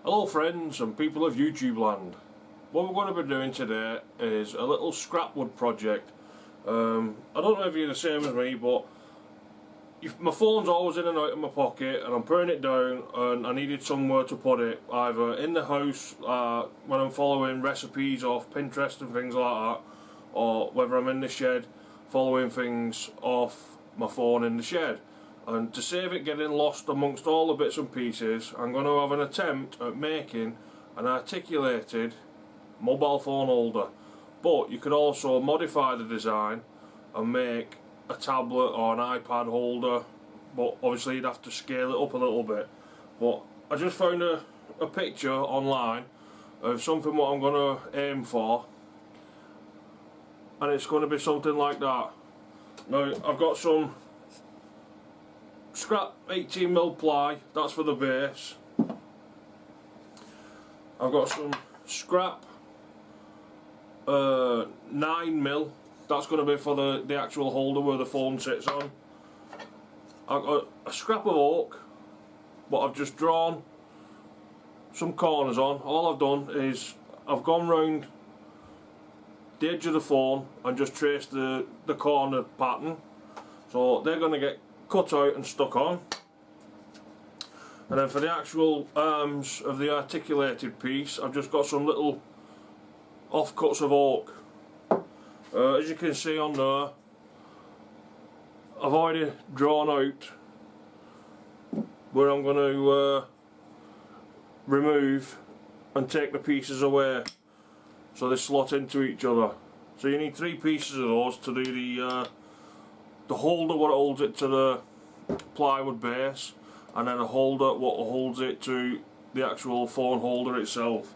Hello friends and people of YouTube land. What we're going to be doing today is a little scrapwood project. I don't know if you're the same as me, but my phone's always in and out of my pocket and I'm putting it down and I needed somewhere to put it, either in the house when I'm following recipes off Pinterest and things like that, or whether I'm in the shed following things off my phone in the shed. And to save it getting lost amongst all the bits and pieces, I'm going to have an attempt at making an articulated mobile phone holder. But you could also modify the design and make a tablet or an iPad holder, but obviously you'd have to scale it up a little bit. But I just found a picture online of something what I'm going to aim for, and it's going to be something like that. Now I've got some scrap 18mm ply, that's for the base. I've got some scrap 9mm, that's going to be for the actual holder where the phone sits on. I've got a scrap of oak, but I've just drawn some corners on. All I've done is I've gone round the edge of the phone and just traced the corner pattern, so they're going to get cut out and stuck on. And then for the actual arms of the articulated piece, I've just got some little offcuts of oak. As you can see on there, I've already drawn out where I'm going to remove and take the pieces away so they slot into each other. So you need 3 pieces of those to do the holder what holds it to the plywood base, and then a holder what holds it to the actual phone holder itself.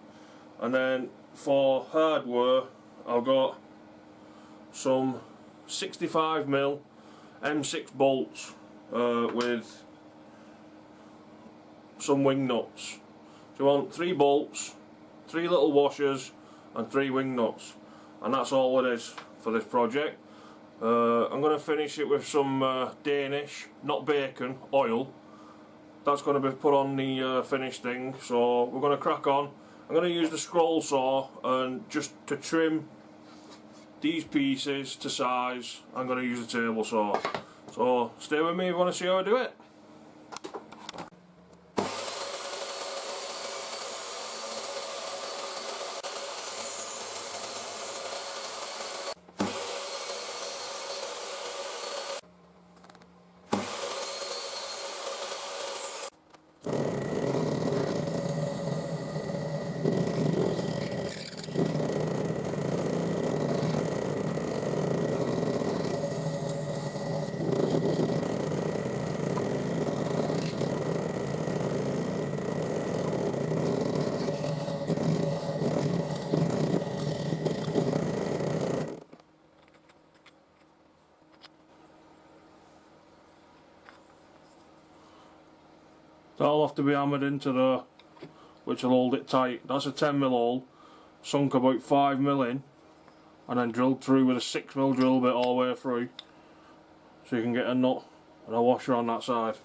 And then for hardware, I've got some 65mm M6 bolts with some wing nuts. So you want 3 bolts, 3 little washers and 3 wing nuts, and that's all it is for this project. I'm going to finish it with some Danish, not bacon, oil. That's going to be put on the finished thing, so we're going to crack on. I'm going to use the scroll saw, and just to trim these pieces to size, I'm going to use the table saw. So stay with me if you want to see how I do it. That'll have to be hammered into there, which will hold it tight. That's a 10mm hole, sunk about 5mm in, and then drilled through with a 6mm drill bit all the way through, so you can get a nut and a washer on that side.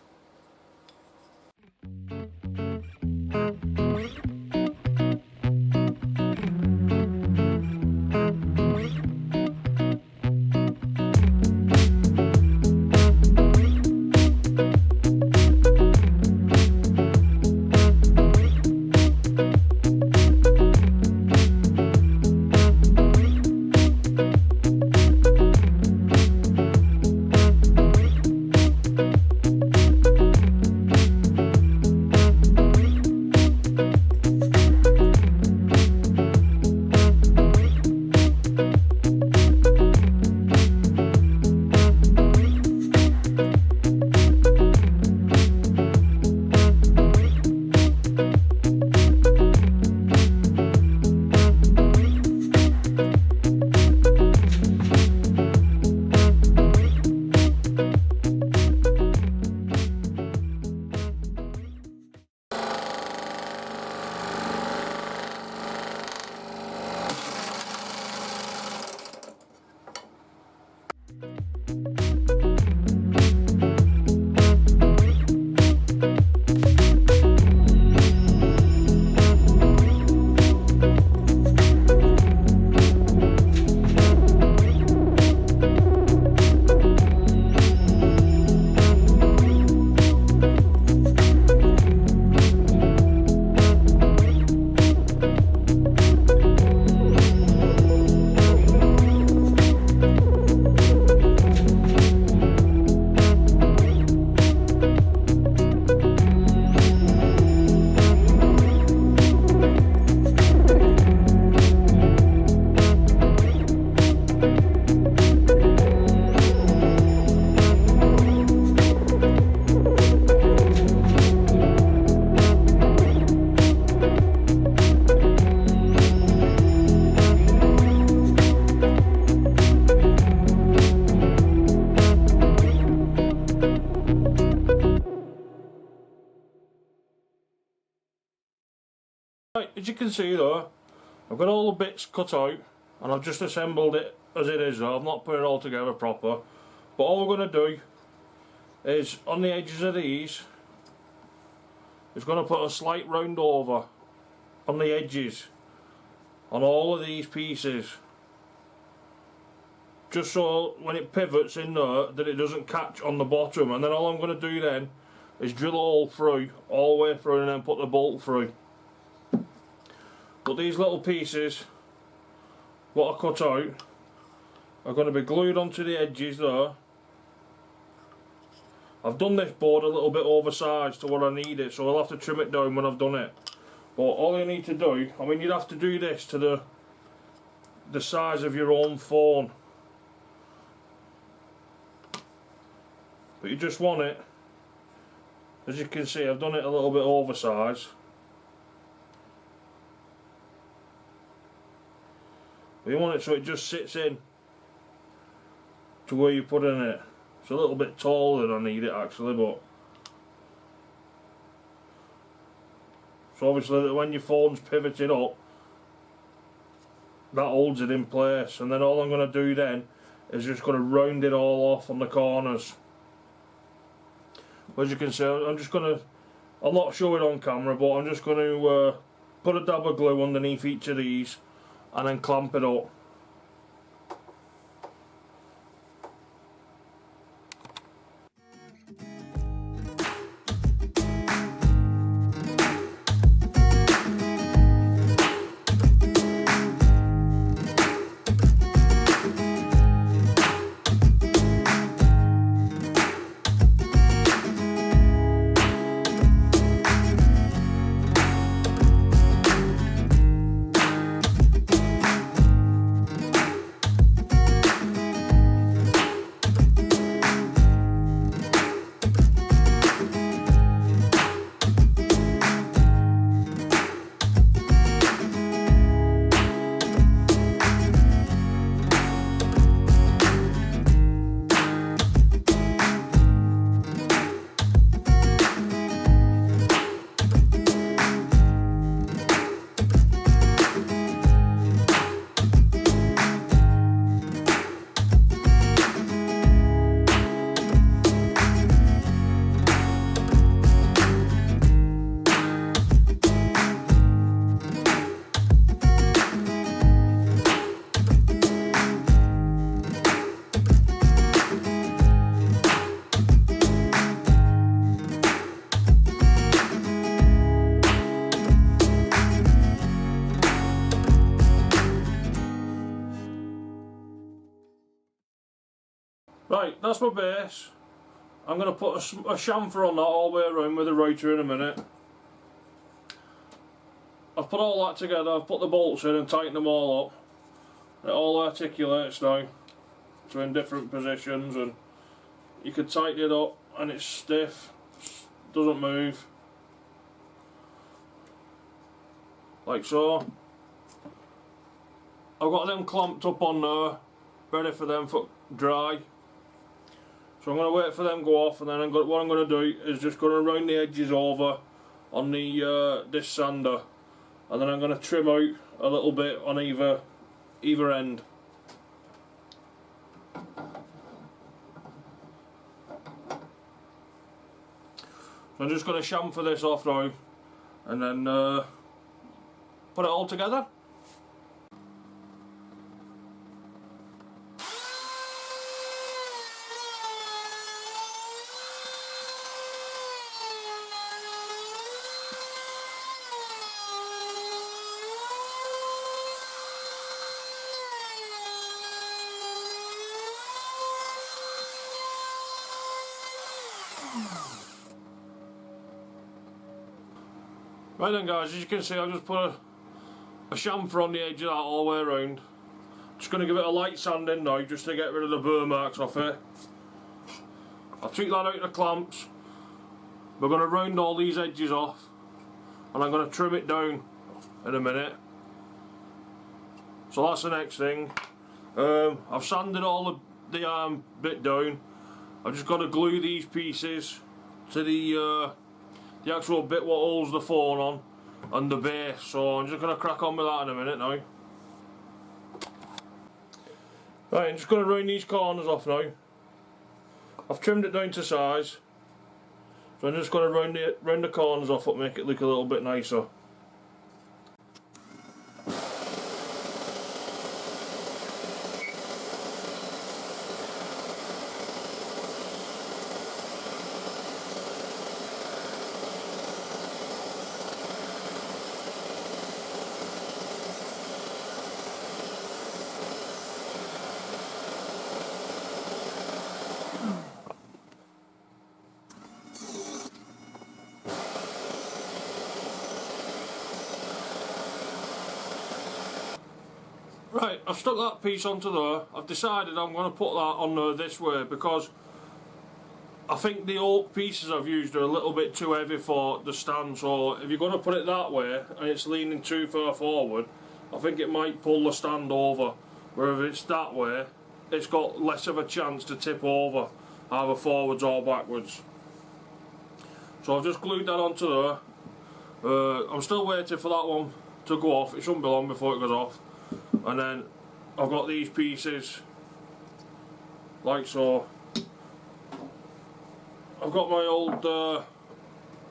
Right, as you can see though, I've got all the bits cut out and I've just assembled it as it is though. I've not put it all together proper. But all we're going to do is on the edges of these, is going to put a slight round over on the edges on all of these pieces, just so when it pivots in there that it doesn't catch on the bottom. And then all I'm going to do then is drill a hole through, all the way through, and then put the bolt through. But these little pieces, what I cut out, are going to be glued onto the edges there. I've done this board a little bit oversized to what I need it, so I'll have to trim it down when I've done it. But all you need to do, I mean, you'd have to do this to the size of your own phone. But you just want it, as you can see, I've done it a little bit oversized. But you want it so it just sits in to where you put in it. It's a little bit taller than I need it actually, but so obviously when your phone's pivoted up, that holds it in place. And then all I'm going to do then is just going to round it all off on the corners. As you can see, I'll not show it on camera, but I'm just going to put a dab of glue underneath each of these and then clamp it up. Right, that's my base. I'm going to put a chamfer on that all the way around with a router in a minute. I've put all that together, I've put the bolts in and tightened them all up. It all articulates now, so in different positions, and you can tighten it up and it's stiff, doesn't move. Like so. I've got them clamped up on there, ready for them for dry. So I'm going to wait for them to go off, and then what I'm going to do is just going to round the edges over on the this sander, and then I'm going to trim out a little bit on either end. So I'm just going to chamfer this off now, and then put it all together. Right then guys, as you can see, I've just put a chamfer on the edge of that all the way around. Just going to give it a light sanding now, just to get rid of the burr marks off it. I'll take that out of the clamps. We're going to round all these edges off, and I'm going to trim it down in a minute. So that's the next thing. I've sanded all the arm bit down. I've just got to glue these pieces to the actual bit what holds the phone on, and the base, so I'm just going to crack on with that in a minute now. Right, I'm just going to round these corners off now. I've trimmed it down to size, so I'm just going to round the corners off to make it look a little bit nicer. Right, I've stuck that piece onto there. I've decided I'm going to put that on there this way because I think the oak pieces I've used are a little bit too heavy for the stand, so if you're going to put it that way and it's leaning too far forward, I think it might pull the stand over, where if it's that way it's got less of a chance to tip over either forwards or backwards. So I've just glued that onto there. I'm still waiting for that one to go off. It shouldn't be long before it goes off. And then I've got these pieces like so. I've got my old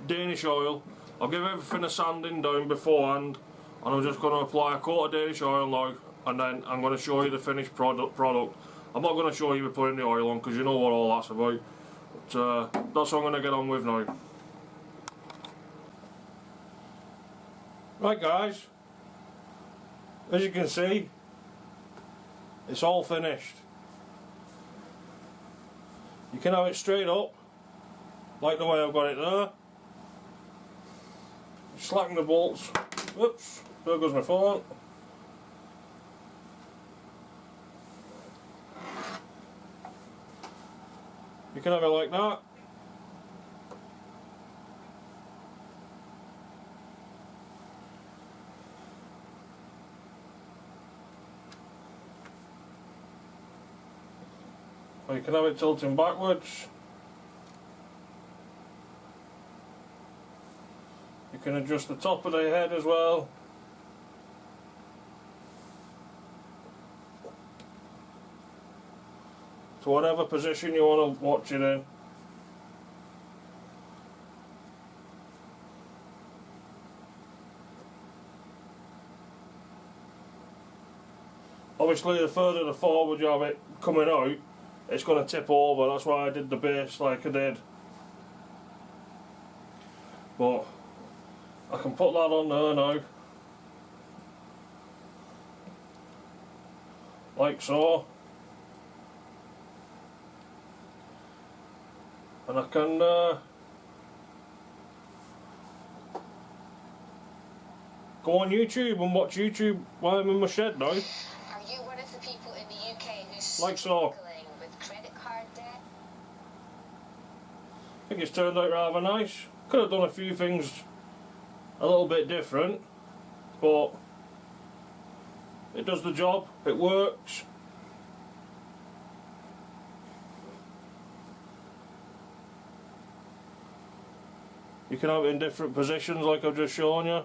Danish oil. I'll give everything a sanding down beforehand, and I'm just going to apply a coat of Danish oil now, and then I'm going to show you the finished product. I'm not going to show you me putting the oil on because you know what all that's about, but that's what I'm going to get on with now. Right guys, as you can see, it's all finished. You can have it straight up, like the way I've got it there. Slacken the bolts. Whoops, there goes my phone. You can have it like that. Or you can have it tilting backwards. You can adjust the top of the head as well. To whatever position you want to watch it in. Obviously the further the forward you have it coming out, it's going to tip over. That's why I did the base like I did. But I can put that on there now, like so, and I can go on YouTube and watch YouTube while I'm in my shed now. Are you one of the people in the UK who's like so. struggling with credit card debt? I think it's turned out rather nice. Could have done a few things a little bit different, but it does the job, it works. You can have it in different positions like I've just shown you.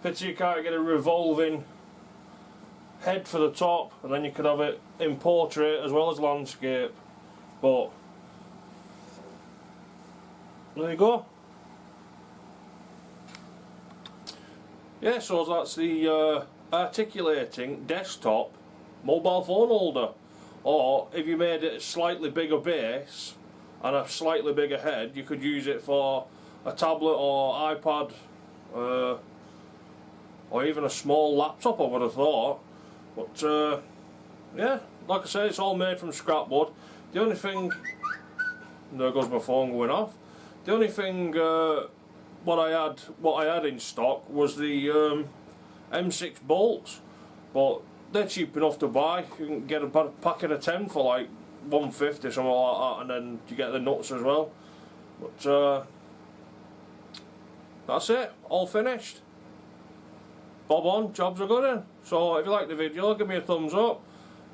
Pity you can't get a revolving head for the top, and then you could have it in portrait as well as landscape, but there you go. Yeah, so that's the articulating desktop mobile phone holder. Or if you made it a slightly bigger base and a slightly bigger head, you could use it for a tablet or iPad, or even a small laptop, I would have thought. But yeah, like I said, it's all made from scrap wood. The only thing, there goes my phone going off. The only thing what I had in stock was the M6 bolts, but they're cheap enough to buy. You can get a packet of 10 for like $1.50, something like that, and then you get the nuts as well. But that's it, all finished. Bob on, jobs are good in. So if you like the video, give me a thumbs up.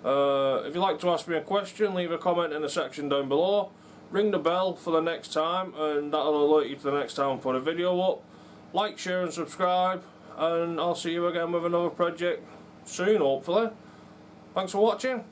If you'd like to ask me a question, leave a comment in the section down below. ring the bell for the next time, and that'll alert you to the next time I put a video up. Like, share and subscribe, and I'll see you again with another project soon, hopefully. Thanks for watching.